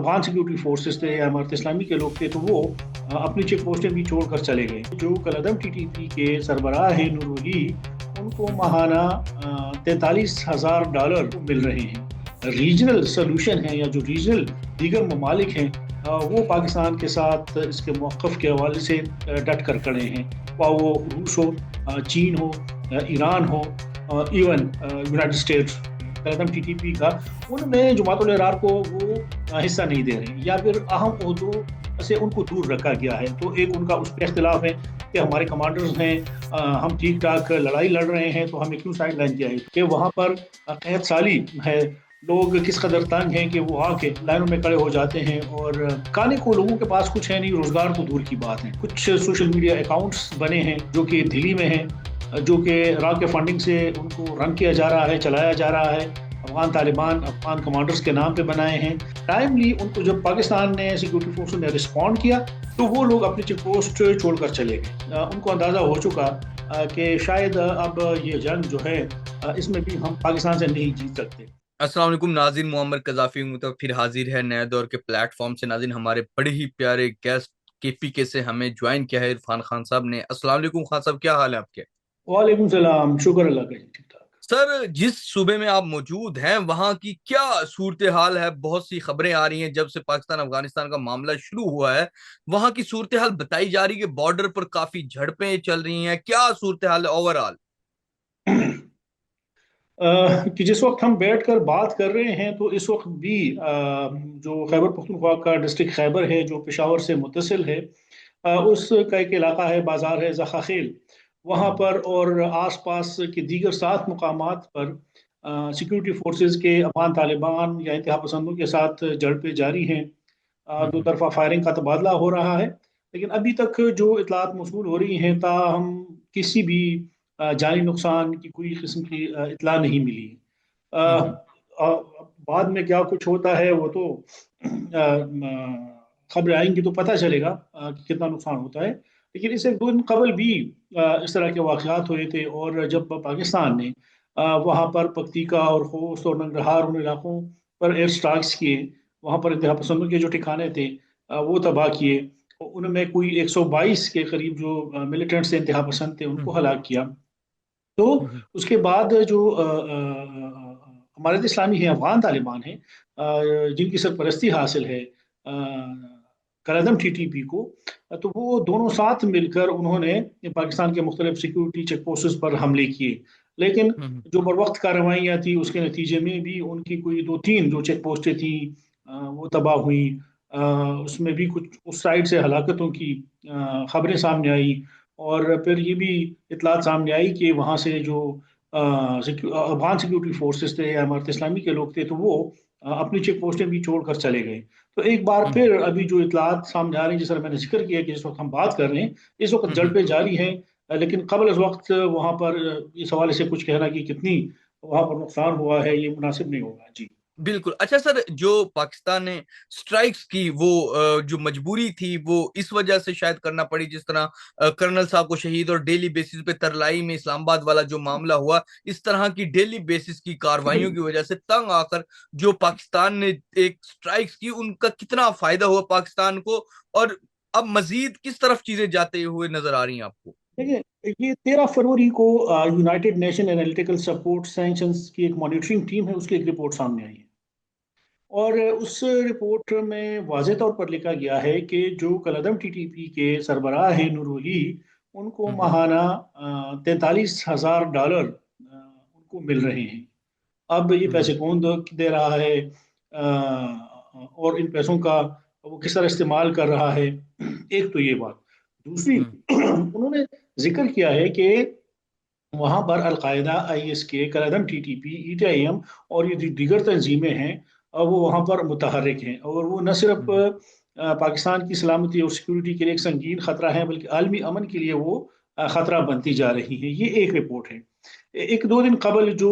Afghan security forces थे या इमारत इस्लामी के लोग थे, तो वो अपनी चेक पोस्टें भी छोड़कर चले गए। जो कलदम टीटीपी के सरबराह हैं नूर वली, उनको माहाना $43,000 मिल रहे हैं। रीजनल सोल्यूशन है या जो रीजनल दीगर ममालिक हैं, वो पाकिस्तान के साथ इसके मौक़िफ़ के हवाले से डट कर खड़े हैं। वो रूस हो, चीन हो, ईरान हो, इवन यूनाइटेड स्टेट्स। कलदम टीटीपी का उनमें जमातुल अहरार को वो हिस्सा नहीं दे रहे, या फिर अहम उहदों से उनको दूर रखा गया है। तो एक उनका उस पर इख्तिलाफ है कि हमारे कमांडर्स हैं, हम ठीक ठाक लड़ाई लड़ रहे हैं, तो हमें क्यों साइड लाइन किया है। कि वहाँ पर कैद साली है, लोग किस कदर तंग हैं कि वो आके लाइनों में खड़े हो जाते हैं, और खाने को लोगों के पास कुछ है नहीं, रोजगार तो दूर की बात है। कुछ सोशल मीडिया अकाउंट्स बने हैं जो कि दिल्ली में हैं, जो कि रा के फंडिंग से उनको रन किया जा रहा है, चलाया जा रहा है। अफगान तालिबान अफगान कमांडर्स के नाम पे बनाए हैं। टाइमली उनको जब पाकिस्तान ने सिक्योरिटी फोर्स ने रिस्पॉन्ड किया, तो वो लोग अपनी चेक पोस्ट छोड़कर चले गए। उनको अंदाज़ा हो चुका कि शायद अब ये जंग जो है, इसमें भी हम पाकिस्तान से नहीं जीत सकते। अस्सलाम वालेकुम नाज़रीन, मोहम्मद कज़ाफ़ी मतलब फिर हाजिर है नए दौर के प्लेटफॉर्म से। नाज़रीन, हमारे बड़े ही प्यारे गेस्ट केपीके से हमें ज्वाइन किया है इरफान खान साहब ने। अस्सलाम वालेकुम खान साहब, क्या हाल है आपके? वालेकुम सलाम, शुक्र अल्लाह का, ठीक ठाक। सर, जिस सूबे में आप मौजूद हैं वहां की क्या सूरत हाल है? बहुत सी खबरें आ रही हैं जब से पाकिस्तान अफगानिस्तान का मामला शुरू हुआ है। वहां की सूरत हाल बताई जा रही है कि बॉर्डर पर काफी झड़पें चल रही हैं। क्या सूरत हाल है ओवरऑल? कि जिस वक्त हम बैठकर बात कर रहे हैं, तो इस वक्त भी जो खैबर पख्तूनख्वा का डिस्ट्रिक्ट खैबर है, जो पेशावर से मुतसिल है, उसका एक इलाका है, बाजार है जखाखेल। वहाँ पर और आसपास के दीगर 7 मुकामात पर सिक्योरिटी फोर्सेस के अफगान तालिबान या इंतहा पसंदों के साथ झड़पें जारी हैं। दो तरफा फायरिंग का तबादला हो रहा है, लेकिन अभी तक जो इतलात मौसूल हो रही हैं, ताहम किसी भी जानी नुकसान की कोई किस्म की इतला नहीं मिली। अ, बाद में क्या कुछ होता है वो तो खबरें आएंगी तो पता चलेगा कि कितना नुकसान होता है। लेकिन इससे 2 दिन कबल भी इस तरह के वाक़यात हुए थे, और जब पाकिस्तान ने वहाँ पर पक्तिका और खोस्त और नंगरहार उन इलाकों पर एयर स्ट्राइक्स किए, वहाँ पर इंतहा पसंदों के जो ठिकाने थे वो तबाह किए। उनमें कोई 122 के करीब जो मिलिटेंट्स थे, इंतहा पसंद थे, उनको हलाक किया। तो उसके बाद जो हमारे इस्लामी है, अफगान तालिबान है, जिनकी सरपरस्ती हासिल है कलदम टीटीपी को, तो वो दोनों साथ मिलकर उन्होंने पाकिस्तान के मुख्तलिफ सिक्योरिटी चेक पोस्ट्स पर हमले किए। लेकिन जो बर वक्त कार्रवाइयाँ थी, उसके नतीजे में भी उनकी कोई 2-3 जो चेक पोस्टें थी वो तबाह हुई। अ, उसमें भी कुछ उस साइड से हलाकतों की खबरें सामने आई। और फिर ये भी इतलात सामने आई कि वहाँ से जो अफगान सिक्योरिटी फोर्सेस थे या इमारत इस्लामी के लोग थे, तो वो अपनी चेक पोस्टें भी छोड़कर चले गए। तो एक बार फिर अभी जो इतलात सामने आ रही है, जिस तरह मैंने जिक्र किया कि जिस वक्त हम बात कर रहे हैं, इस वक्त झड़पें जारी हैं। लेकिन कबल इस वक्त वहाँ पर इस हवाले से कुछ कहना कि कितनी वहाँ पर नुकसान हुआ है, ये मुनासिब नहीं होगा जी। बिल्कुल। अच्छा सर, जो पाकिस्तान ने स्ट्राइक्स की वो जो मजबूरी थी वो इस वजह से शायद करना पड़ी, जिस तरह कर्नल साहब को शहीद और डेली बेसिस पे तरलाई में इस्लामाबाद वाला जो मामला हुआ, इस तरह की डेली बेसिस की कार्रवाइयों की वजह से तंग आकर जो पाकिस्तान ने एक स्ट्राइक्स की, उनका कितना फायदा हुआ पाकिस्तान को? और अब मजीद किस तरफ चीजें जाते हुए नजर आ रही हैं आपको? देखिए, ये 13 फरवरी को United nation analytical support sanctions की एक मॉनिटरिंग टीम है, उसकी एक रिपोर्ट सामने आई है। और उस रिपोर्ट में वाज़ेह तौर पर लिखा गया है कि जो कलदम टीटीपी के सरबराह हैं नूर वली, उनको माहाना $43,000 उनको मिल रहे हैं। अब ये पैसे कौन दे रहा है, और इन पैसों का वो किस तरह इस्तेमाल कर रहा है, एक तो ये बात। दूसरी, उन्होंने जिक्र किया है कि वहाँ पर अलकायदा, ISK, कलदम TTP, ETIM और ये दीगर तंजीमें हैं, वो वहाँ पर मुतहर्रिक हैं, और वो न सिर्फ पाकिस्तान की सलामती और सिक्योरिटी के लिए एक संगीन खतरा है, बल्कि आलमी अमन के लिए वो खतरा बनती जा रही है। ये एक रिपोर्ट है। 1-2 दिन कबल जो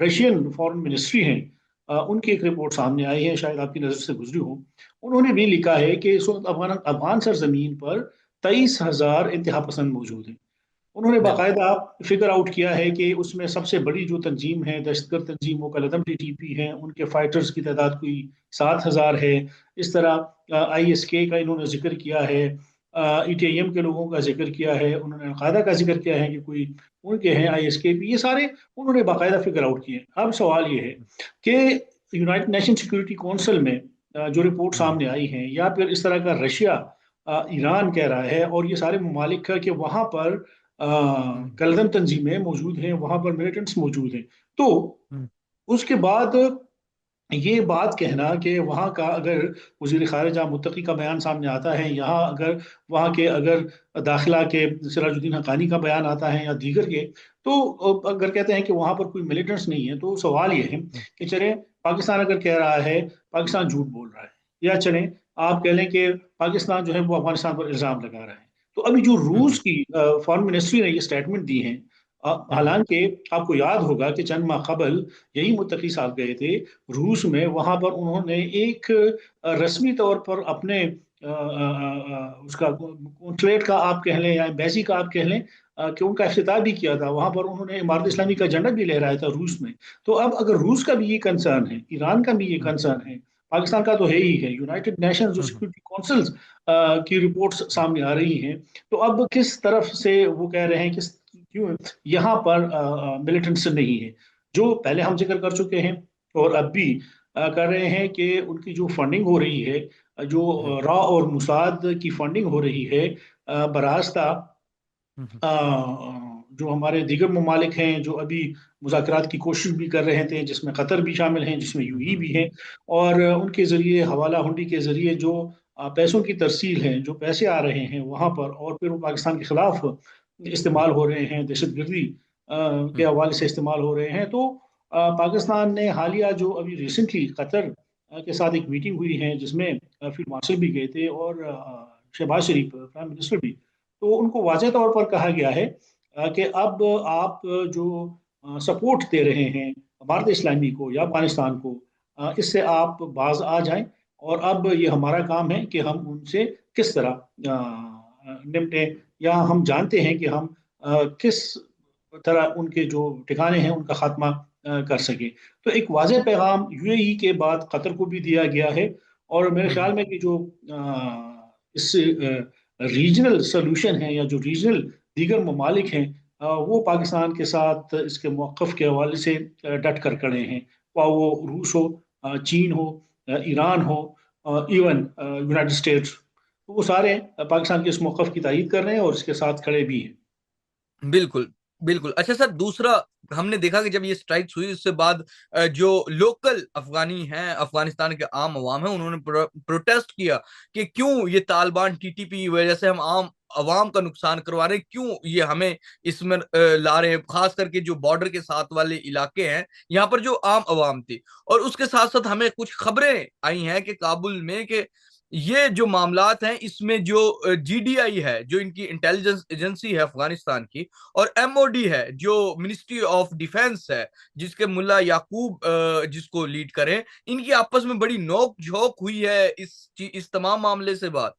रशियन फॉरेन मिनिस्ट्री है, उनकी एक रिपोर्ट सामने आई है, शायद आपकी नज़र से गुजरी हो। उन्होंने भी लिखा है कि इस वक्त अफगान अफगान सरजमीन पर 23,000 इंतहा पसंद मौजूद हैं। उन्होंने बिल्कुल। बाकायदा फिगर आउट किया है कि उसमें सबसे बड़ी जो तंजीम है, दहशतगर्द तंजीम, वो कलदम टीटीपी है। उनके फाइटर्स की तादाद कोई 7,000 है। इस तरह ISK का इन्होंने जिक्र किया है, ETIM के लोगों का जिक्र किया है, उन्होंने अलकायदा का जिक्र किया है कि कोई उनके हैं ISK भी। ये सारे उन्होंने बाकायदा फिगर आउट किए। अब सवाल ये है कि यूनाइटेड नेशन सिक्योरिटी काउंसिल में जो रिपोर्ट हम्म। सामने आई है, या फिर इस तरह का रशिया, ईरान कह रहा है, और ये सारे ममालिक का कि वहां पर हम्म। कलदम तंजीमें मौजूद हैं, वहां पर मिलिटेंट्स मौजूद हैं। तो हम्म। उसके बाद ये बात कहना कि वहाँ का अगर वजीर खारजा मुत्तकी का बयान सामने आता है, यहाँ अगर वहाँ के अगर दाखिला के सिराजुद्दीन हक्कानी का बयान आता है या दीगर के, तो अगर कहते हैं कि वहाँ पर कोई मिलिटेंट्स नहीं है, तो सवाल ये है कि चले, पाकिस्तान अगर कह रहा है पाकिस्तान झूठ बोल रहा है, या चले आप कह लें कि पाकिस्तान जो है वो अफगानिस्तान पर इल्ज़ाम लगा रहा है। तो अभी जो रूस हम्म। की फॉरेन मिनिस्ट्री ने ये स्टेटमेंट दी है, हम्म। हालांकि आपको याद होगा कि चंद माह कबल यही मुत्तकी साहब गए थे रूस में, वहां पर उन्होंने एक रस्मी तौर पर अपने उसका कॉन्सुलेट का आप कह लें या एम्बेसी का आप कह लें, कि उनका इफ्तिताह भी किया था। वहां पर उन्होंने इमारत इस्लामी का झंडा भी लहराया था रूस में। तो अब अगर रूस का भी ये कंसर्न है, ईरान का भी ये हम्म। कंसर्न है, पाकिस्तान का तो है ही है, यूनाइटेड नेशन जो हम्म। सिक्योरिटी काउंसिल्स की रिपोर्ट्स सामने आ रही हैं, तो अब किस तरफ से वो कह रहे हैं, किस क्यों यहाँ पर मिलिटेंट्स नहीं है, जो पहले हम जिक्र कर चुके हैं और अब भी कर रहे हैं कि उनकी जो फंडिंग हो रही है, हम्म। जो रॉ और मुसाद की फंडिंग हो रही है, बरास्ता हम्म। जो हमारे दीगर ममालिक हैं जो अभी मुज़ाकरात की कोशिश भी कर रहे थे, जिसमें कतर भी शामिल हैं, जिसमें UAE हम्म। भी हैं, और उनके ज़रिए हवाला हुंडी के ज़रिए जो पैसों की तरसील है, जो पैसे आ रहे हैं वहाँ पर, और फिर वो पाकिस्तान के खिलाफ इस्तेमाल हो रहे हैं, दहशतगर्दी के हम्म। हवाले से इस्तेमाल हो रहे हैं। तो पाकिस्तान ने हालिया जो अभी रिसेंटली कतर के साथ एक मीटिंग हुई है, जिसमें फील्ड मार्शल भी गए थे और शहबाज शरीफ प्राइम मिनिस्टर भी, तो उनको वाज़ेह तौर पर कहा गया है कि अब आप जो सपोर्ट दे रहे हैं भारत इस्लामी को या अफगानिस्तान को, इससे आप बाज आ जाएं, और अब ये हमारा काम है कि हम उनसे किस तरह निपटें, या हम जानते हैं कि हम किस तरह उनके जो ठिकाने हैं उनका खात्मा कर सके। तो एक वाज़ेह पैगाम UAE के बाद कतर को भी दिया गया है, और मेरे हम्म। ख्याल में कि जो इस रीजनल सोल्यूशन है, या जो रीजनल दीगर ममालिक हैं, वो पाकिस्तान के साथ इसके मौक़िफ़ के हवाले से डट कर खड़े हैं, वो रूस हो, चीन हो, ईरान हो, इवन यूनाइटेड स्टेट्स, तो वो सारे पाकिस्तान के इस मौक़िफ़ की तायीद कर रहे हैं और इसके साथ खड़े भी हैं। बिल्कुल। बिल्कुल। अच्छा सर, दूसरा हमने देखा कि जब ये स्ट्राइक्स हुई उससे बाद जो लोकल अफगानी हैं, अफगानिस्तान के आम अवाम हैं, उन्होंने प्रोटेस्ट किया कि क्यों ये तालिबान TTP की वजह से हम आम अवाम का नुकसान करवा रहे हैं, क्यों ये हमें इसमें ला रहे हैं, खास करके जो बॉर्डर के साथ वाले इलाके हैं यहाँ पर जो आम अवाम थी। और उसके साथ साथ हमें कुछ खबरें आई हैं कि काबुल में कि ये जो मामलात हैं इसमें जो GDI है, जो इनकी इंटेलिजेंस एजेंसी है अफगानिस्तान की, और MOD है जो मिनिस्ट्री ऑफ डिफेंस है, जिसके मुल्ला याकूब जिसको लीड करें, इनकी आपस में बड़ी नोक झोंक हुई है इस तमाम मामले से बाद।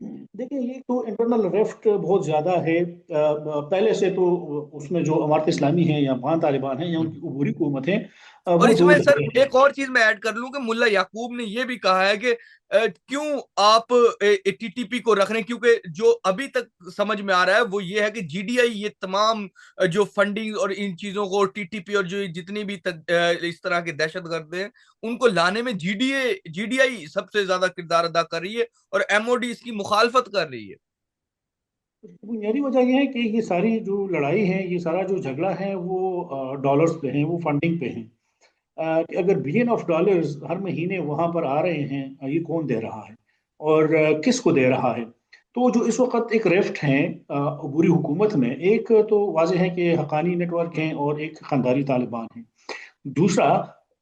देखिए, ये तो इंटरनल रिफ्ट बहुत ज़्यादा है। पहले से तो उसमें जो अमारत इस्लामी है या अफगान तालिबान है या उनकी अबूरी हुकूमत है, और वो दो इसमें सर जगह है। एक और चीज मैं ऐड कर लूं कि मुल्ला याकूब ने यह भी कहा है कि क्यों आप TTP को रख रहे हैं, क्योंकि जो अभी तक समझ में आ रहा है वो ये है कि GDI ये तमाम जो फंडिंग और इन चीजों को, TTP और जो जितनी भी इस तरह के दहशतगर्द हैं उनको लाने में GDI सबसे ज्यादा किरदार अदा कर रही है, और MOD इसकी मुखालफत कर रही है। बुनियादी वजह यह है कि ये सारी जो लड़ाई है, ये सारा जो झगड़ा है, वो डॉलर्स पे है, वो फंडिंग पे है। कि अगर $1 बिलियन हर महीने वहां पर आ रहे हैं, ये कौन दे रहा है और किस को दे रहा है? तो जो इस वक्त एक रेफ्ट है अबूरी हुकूमत में, एक तो वाजह है कि हक्कानी नेटवर्क हैं और एक खानदारी तालिबान है। दूसरा,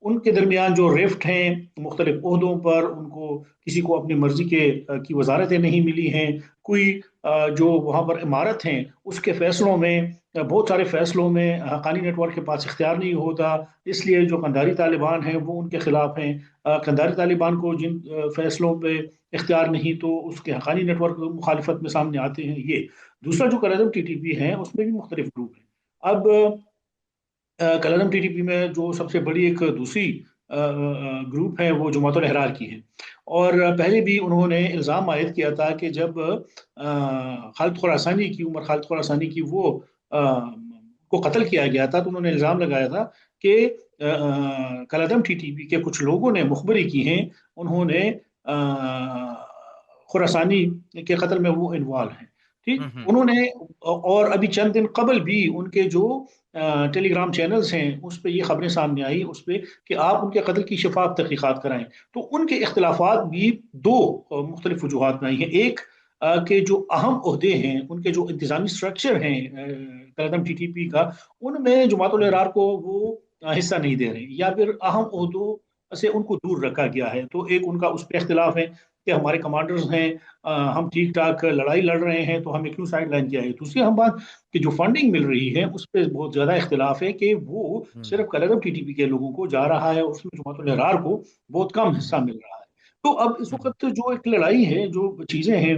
उनके दरमियान जो रिफ्ट हैं मुख्तलिफ ओहदों पर, उनको किसी को अपनी मर्जी की वजारतें नहीं मिली हैं। कोई जो वहाँ पर इमारत हैं उसके फैसलों में, बहुत सारे फैसलों में हक्कानी नेटवर्क के पास इख्तियार नहीं होता, इसलिए जो कंधारी तालिबान हैं वो उनके खिलाफ हैं। कंधारी तालिबान को जिन फैसलों पे इख्तियार नहीं, तो उसके हक्कानी नेटवर्क मुखालिफत में सामने आते हैं। ये दूसरा जो कलअदम टीटीपी है उसमें भी मुख्तलिफ ग्रुप हैं। अब कलअदम टीटीपी में जो सबसे बड़ी एक दूसरी ग्रुप है वो जमातुल अहरार की है। और पहले भी उन्होंने इल्ज़ाम आयद किया था कि जब खालिद खुरासानी की, उमर खालिद खुरासानी की, वो को कत्ल किया गया था, तो उन्होंने इल्ज़ाम लगाया था कि कलअदम टीटीपी के कुछ लोगों ने मुखबरी की है, उन्होंने खुरासानी के कत्ल में वो इन्वॉल्व हैं। ठीक, उन्होंने, और अभी चंद दिन कबल भी उनके जो टेलीग्राम चैनल्स हैं उस पर ये खबरें सामने आई, उस पर कि आप उनके कत्ल की शफाफ तहकीकात कराएं। तो उनके इख्तलाफात भी दो मुख्तलिफ वजूहात में आई हैं। एक के जो अहम ओहदे हैं, उनके जो इंतजामी स्ट्रक्चर हैं कलअदम टीटीपी का, उनमें जमातुल अहरार को वो हिस्सा नहीं दे रहे, या फिर अहम ओहदों से उनको दूर रखा गया है। तो एक उनका उस पर इख्तिलाफ है कि हमारे कमांडर्स हैं, हम ठीक ठाक लड़ाई लड़ रहे हैं, तो हमें क्यों साइड लाइन किया है। दूसरी हम बात कि जो फंडिंग मिल रही है उस पर बहुत ज्यादा इख्तिलाफ है कि वो सिर्फ कलअदम टीटीपी के लोगों को जा रहा है, उसमें जमातुल अहरार को बहुत कम हिस्सा मिल रहा है। तो अब इस वक्त जो एक लड़ाई है, जो चीजें हैं,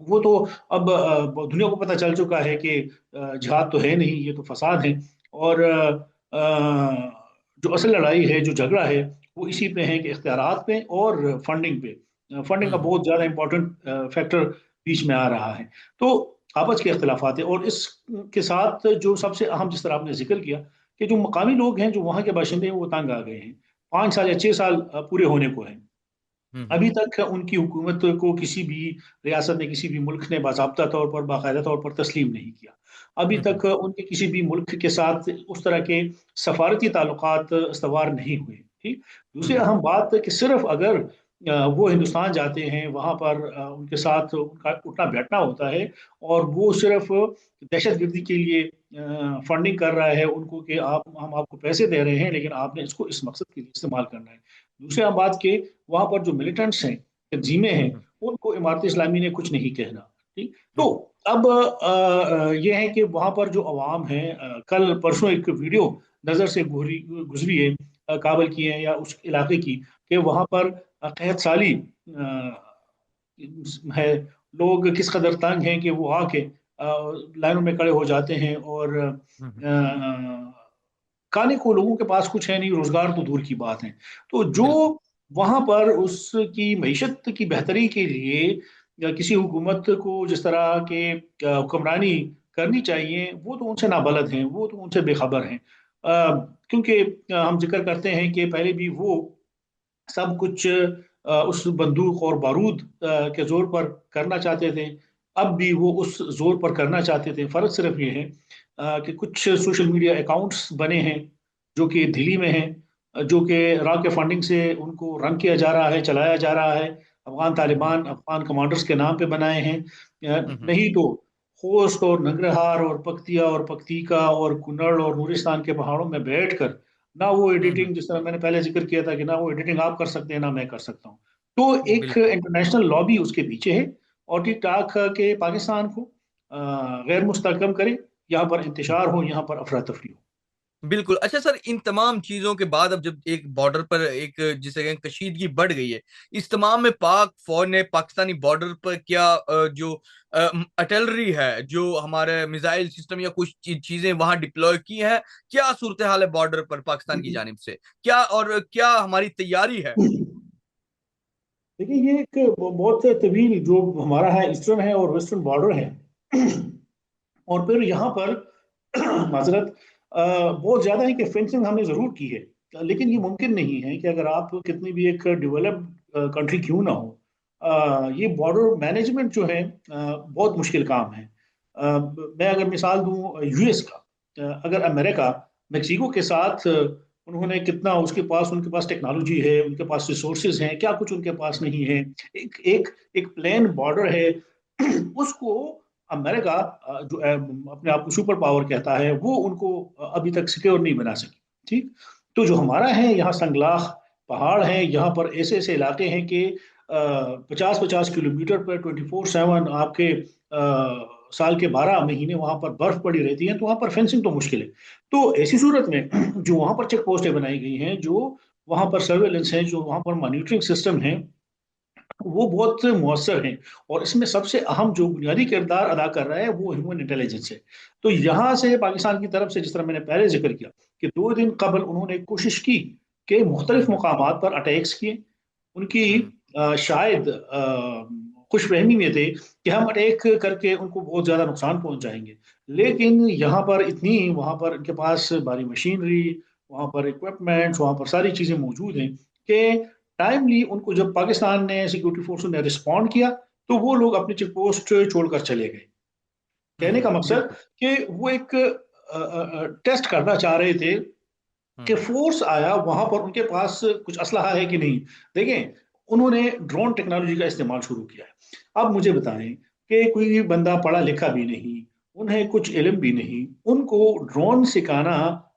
वो तो अब दुनिया को पता चल चुका है कि जिहाद तो है नहीं, ये तो फसाद है। और जो असल लड़ाई है, जो झगड़ा है, वो इसी पे है कि इख्तियारात पे और फंडिंग पे। फंडिंग का बहुत ज़्यादा इंपॉर्टेंट फैक्टर बीच में आ रहा है। तो आपस के इख्तिलाफात है, और इसके साथ जो सबसे अहम, जिस तरह आपने जिक्र किया, कि जो मकामी लोग हैं, जो वहाँ के बाशिंदे हैं, वो तंग आ गए हैं। 5 साल या 6 साल पूरे होने को हैं, अभी तक उनकी हुकूमत को किसी भी रियासत ने, किसी भी मुल्क ने बाकायदा तौर पर, तस्लीम नहीं किया। अभी तक उनके किसी भी मुल्क के साथ उस तरह के सफारती ताल्लुकात इस्तवार नहीं हुए। ठीक, दूसरी अहम बात कि सिर्फ अगर वो हिंदुस्तान जाते हैं, वहाँ पर उनके साथ उनका उठना बैठना होता है, और वो सिर्फ दहशत गर्दी के लिए फंडिंग कर रहा है उनको, कि आप, हम आपको पैसे दे रहे हैं लेकिन आपने इसको इस मकसद के लिए इस्तेमाल करना है। दूसरी अहम बात कि वहां पर जो मिलिटेंट्स हैं, तंजीमें हैं, उनको इमारत इस्लामी ने कुछ नहीं कहना। ठीक, तो अब ये है कि वहां पर जो अवाम है, कल परसों एक वीडियो नजर से गुजरी है, काबल की है या उस इलाके की, कि वहां पर कहत साली है, लोग किस कदर तंग हैं कि वो आके लाइनों में खड़े हो जाते हैं, और खाने को लोगों के पास कुछ है नहीं, रोजगार तो दूर की बात है। तो जो वहां पर उसकी मईशत की बेहतरी के लिए या किसी हुकूमत को जिस तरह के हुक्मरानी करनी चाहिए, वो तो उनसे नाबलद हैं, वो तो उनसे बेखबर हैं। क्योंकि हम जिक्र करते हैं कि पहले भी वो सब कुछ उस बंदूक और बारूद के जोर पर करना चाहते थे, अब भी वो उस जोर पर करना चाहते थे। फर्क सिर्फ ये है कि कुछ सोशल मीडिया अकाउंट्स बने हैं जो कि दिल्ली में हैं, जो कि रॉ के फंडिंग से उनको रन किया जा रहा है, चलाया जा रहा है। अफगान तालिबान, अफगान कमांडर्स के नाम पे बनाए हैं। नहीं तो खोस्त और नंगरहार और पख्तिया और पख्तीका और कुन्नड़ और नूरिस्तान के पहाड़ों में बैठकर, ना वो एडिटिंग, जिस तरह मैंने पहले जिक्र किया था कि ना वो एडिटिंग आप कर सकते हैं, ना मैं कर सकता हूँ। तो एक इंटरनेशनल लॉबी उसके पीछे है, और टिक टाक के पाकिस्तान को गैर मुस्तहकम करे, यहाँ पर इंतशार हो, यहाँ पर अफरा तफरी हो। बिल्कुल। अच्छा सर, इन तमाम चीजों के बाद अब जब एक बॉर्डर पर एक जिसे कहें कशीदगी बढ़ गई है, इस तमाम में पाक फौज ने पाकिस्तानी बॉर्डर पर क्या जो अटलरी है, जो हमारे मिसाइल सिस्टम या कुछ चीजें वहां डिप्लॉय की है, क्या सूरत हाल है बॉर्डर पर पाकिस्तान की जानिब से, क्या और क्या हमारी तैयारी है? देखिए, ये एक बहुत तवील जो हमारा है, ईस्टर्न है और वेस्टर्न बॉर्डर है। और फिर यहाँ पर माजरत बहुत ज्यादा है कि फेंसिंग हमने जरूर की है, लेकिन ये मुमकिन नहीं है कि अगर आप कितनी भी एक डेवलप्ड कंट्री क्यों ना हो, ये बॉर्डर मैनेजमेंट जो है बहुत मुश्किल काम है। मैं अगर मिसाल दूं यूएस का, अगर अमेरिका मेक्सिको के साथ उन्होंने कितना, उसके पास, उनके पास टेक्नोलॉजी है, उनके पास रिसोर्सेज हैं, क्या कुछ उनके पास नहीं है। एक एक एक प्लेन बॉर्डर है, उसको अमेरिका जो अपने आप को सुपर पावर कहता है, वो उनको अभी तक सिक्योर नहीं बना सकी। ठीक, तो जो हमारा है यहाँ संगलाख पहाड़ हैं, यहाँ पर ऐसे ऐसे इलाके हैं कि 50-50 किलोमीटर पर 24/7 आपके साल के 12 महीने वहां पर बर्फ पड़ी रहती है, तो वहां पर फेंसिंग तो मुश्किल है। तो ऐसी सूरत में जो वहां पर चेक पोस्टें बनाई गई हैं, जो वहां पर सर्वेलेंस है, जो वहां पर मॉनिटरिंग सिस्टम है, वो बहुत मुअस्सर हैं। और इसमें सबसे अहम जो बुनियादी किरदार अदा कर रहा है वो ह्यूमन इंटेलिजेंस है। तो यहाँ से पाकिस्तान की तरफ से, जिस तरह मैंने पहले जिक्र किया, कि 2 दिन कबल उन्होंने कोशिश की कि मुख्तलिफ हम्म मकामात पर अटैक्स किए। उनकी हम्म शायद खुशफहमी में थे कि हम अटैक करके उनको बहुत ज़्यादा नुकसान पहुंचाएंगे। लेकिन यहाँ पर इतनी, वहाँ पर इनके पास भारी मशीनरी, वहाँ पर इक्विपमेंट्स, वहाँ पर सारी चीज़ें मौजूद हैं कि टाइमली उनको जब पाकिस्तान ने, सिक्योरिटी फोर्स ने रिस्पॉन्ड किया, तो वो लोग अपनी चेक पोस्ट छोड़कर चले गए। कहने का मकसद बिल्कुल। कि वो एक टेस्ट करना चाह रहे थे कि हम्म फोर्स आया वहां पर, उनके पास कुछ असलहा है कि नहीं। देखें, उन्होंने ड्रोन टेक्नोलॉजी का इस्तेमाल शुरू किया है। अब मुझे बताएं कि कोई बंदा पढ़ा लिखा भी नहीं, उन्हें कुछ इल्म भी नहीं, उनको ड्रोन सिखाना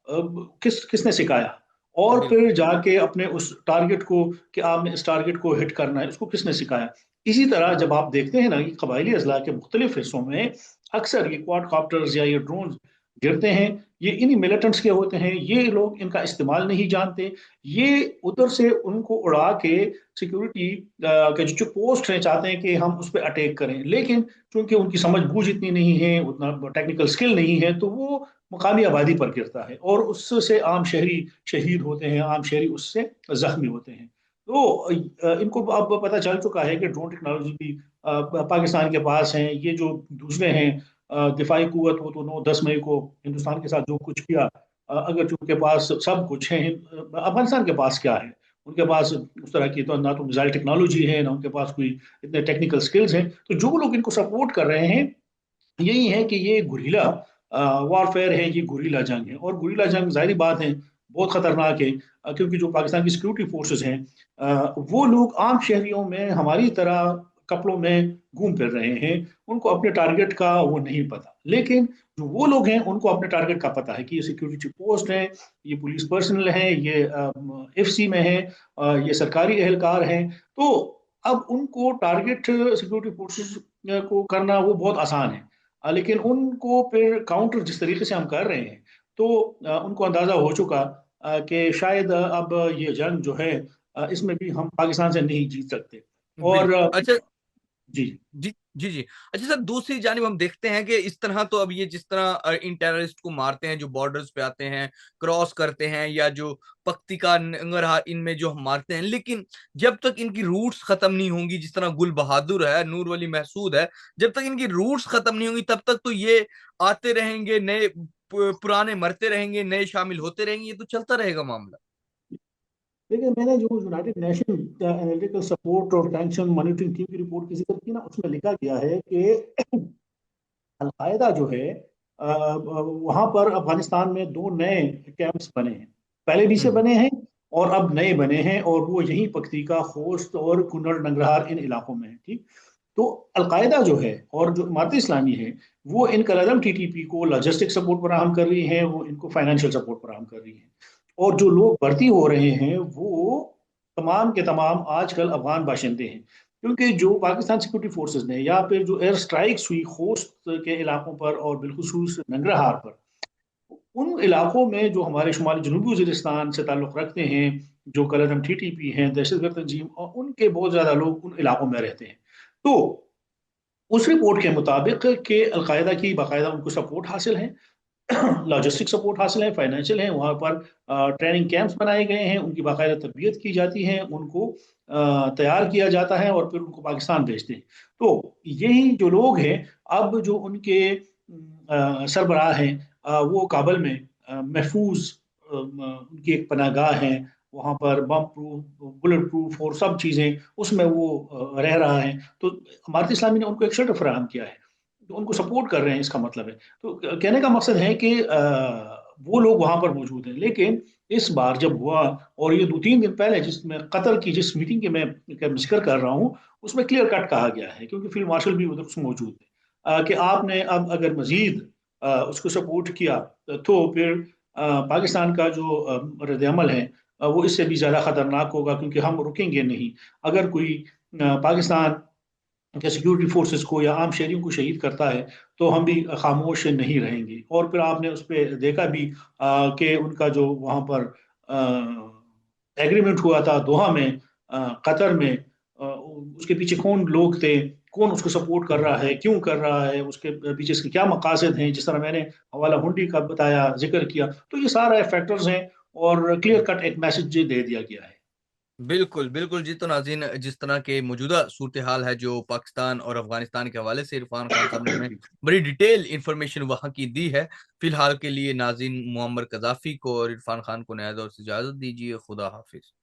किसने सिखाया? और फिर बिल्कुल। जाके अपने उस टारगेट को, कि आपने इस टारगेट को हिट करना है, उसको किसने सिखाया? इसी तरह जब आप देखते हैं ना कि कबायली अजला के मुख्तलिफ हिस्सों में अक्सर ये क्वाड कॉप्टर्स या ये ड्रोन गिरते हैं, ये इन्हीं मिलिटेंट्स के होते हैं। ये लोग इनका इस्तेमाल नहीं जानते। ये उधर से उनको उड़ा के सिक्योरिटी के जो पोस्ट है चाहते हैं कि हम उस पर अटैक करें, लेकिन चूंकि उनकी समझ बूझ इतनी नहीं है, उतना टेक्निकल स्किल नहीं है, तो वो मकामी आबादी पर गिरता है और उससे आम शहरी शहीद होते हैं, आम शहरी उससे जख्मी होते हैं। तो इनको अब पता चल चुका है कि ड्रोन टेक्नोलॉजी भी पाकिस्तान के पास है। ये जो दूसरे हैं दिफाई कुवत, वो तो 9-10 मई को हिंदुस्तान के साथ जो कुछ किया, अगर उनके पास सब कुछ है, अफगानिस्तान के पास क्या है? उनके पास उस तरह की तो ना तो मिसाइल टेक्नोलॉजी है, ना उनके पास कोई इतने टेक्निकल स्किल्स हैं। तो जो लोग इनको सपोर्ट कर रहे हैं, यही है कि ये गुरीला वॉरफेयर है, ये गुरीला जंग है। और गुरीला जंग जाहिर बात है बहुत खतरनाक है, क्योंकि जो पाकिस्तान की सिक्योरिटी फोर्सेस हैं, वो लोग आम शहरियों में हमारी तरह कपड़ों में घूम फिर रहे हैं। उनको अपने टारगेट का वो नहीं पता, लेकिन जो वो लोग हैं उनको अपने टारगेट का पता है कि ये सिक्योरिटी पोस्ट है, ये पुलिस पर्सनल है, ये एफसी में है, ये सरकारी एहलकार हैं। तो अब उनको टारगेट सिक्योरिटी फोर्सेस को करना वो बहुत आसान है। लेकिन उनको फिर काउंटर जिस तरीके से हम कर रहे हैं, तो उनको अंदाजा हो चुका कि शायद अब ये जंग जो है, इसमें भी हम पाकिस्तान से नहीं जीत सकते। और बिल्कुल। अच्छा। जी। जी जी जी। अच्छा सर, दूसरी जानिब हम देखते हैं कि इस तरह तो अब ये जिस तरह इन टेररिस्ट को मारते हैं जो बॉर्डर्स पे आते हैं, क्रॉस करते हैं, या जो पख्तिका नंगरहार इनमें जो हम मारते हैं, लेकिन जब तक इनकी रूट्स खत्म नहीं होंगी, जिस तरह गुल बहादुर है, नूर वली महसूद है, जब तक इनकी रूट्स खत्म नहीं होंगी तब तक तो ये आते रहेंगे, नए पुराने मरते रहेंगे, नए शामिल होते रहेंगे, ये तो चलता रहेगा मामला। देखिए, मैंने जो यूनाइटेड नेशन एनालिटिकल सपोर्ट और सैंक्शन मॉनिटरिंग टीम की रिपोर्ट की जिक्र की ना, उसमें लिखा गया है कि अलकायदा जो है, वहां पर अफगानिस्तान में 2 नए कैंप्स बने हैं। पहले भी से हम्म बने हैं और अब नए बने हैं, और वो यहीं पख्तीका, खोस्त और कुनर नंगरहार इन इलाकों में है। ठीक। तो अलकायदा जो है और जो इमारत इस्लामी है, वो इन कलदम टीटीपी को लॉजिस्टिक सपोर्ट फराहम कर रही है, वो इनको फाइनेंशियल सपोर्ट फराहम कर रही है। और जो लोग भर्ती हो रहे हैं वो तमाम के तमाम आजकल अफगान बाशिंदे हैं, क्योंकि जो पाकिस्तान सिक्योरिटी फोर्सेज ने, या फिर जो एयर स्ट्राइक्स हुई खोस्त के इलाकों पर और बिलखुसूस नंगरहार पर, उन इलाकों में जो हमारे शुमाली जनूबी वजीरिस्तान से ताल्लुक़ रखते हैं, जो कलदम टीटीपी हैं, दहशतगर्द तंजीम, और उनके बहुत ज़्यादा लोग उन इलाकों में रहते हैं। तो उस रिपोर्ट के मुताबिक कि अलकायदा की बाकायदा उनको सपोर्ट हासिल है, लॉजिस्टिक सपोर्ट हासिल है, फाइनेंशियल है, वहाँ पर ट्रेनिंग कैंप्स बनाए गए हैं, उनकी बाकायदा तरबियत की जाती है, उनको तैयार किया जाता है और फिर उनको पाकिस्तान भेजते हैं। तो यही जो लोग हैं, अब जो उनके सरबराह हैं, वो काबल में महफूज उनकी एक पनागाह है, वहाँ पर बम प्रूफ, बुलेट प्रूफ और सब चीज़ें, उसमें वो रह रहा है। तो इमारत इस्लामी ने उनको एक शेल्टर फराहम किया है, तो उनको सपोर्ट कर रहे हैं, इसका मतलब है। तो कहने का मकसद है कि वो लोग वहां पर मौजूद हैं। लेकिन इस बार जब हुआ, और ये 2-3 दिन पहले जिसमें कतर की जिस मीटिंग के मैं जिक्र कर रहा हूँ, उसमें क्लियर कट कहा गया है, क्योंकि फील्ड मार्शल भी उधर उसमें मौजूद है, कि आपने अब अगर मजीद उसको सपोर्ट किया, तो फिर पाकिस्तान का जो रद्द-ए-अमल है वो इससे भी ज़्यादा खतरनाक होगा, क्योंकि हम रुकेंगे नहीं। अगर कोई पाकिस्तान के सिक्योरिटी फोर्सेस को या आम शहरियों को शहीद करता है, तो हम भी खामोश नहीं रहेंगे। और फिर आपने उस पे देखा भी कि उनका जो वहाँ पर एग्रीमेंट हुआ था दोहा में, कतर में, उसके पीछे कौन लोग थे, कौन उसको सपोर्ट कर रहा है, क्यों कर रहा है, उसके पीछे इसके क्या मकासद हैं, जिस तरह मैंने हवाला हुंडी का बताया, जिक्र किया, तो ये सारा फैक्टर्स हैं और क्लियर कट एक मैसेज दे दिया गया है। बिल्कुल बिल्कुल जी। तो नाज़रीन, जिस तरह के मौजूदा सूरत हाल है जो पाकिस्तान और अफगानिस्तान के हवाले से इरफान खान साहब ने हमें बड़ी डिटेल इंफॉर्मेशन वहां की दी है। फिलहाल के लिए नाज़रीन, मुअम्मर कज़ाफ़ी को और इरफान खान को नया दौर से इजाजत दीजिए। खुदा हाफिज।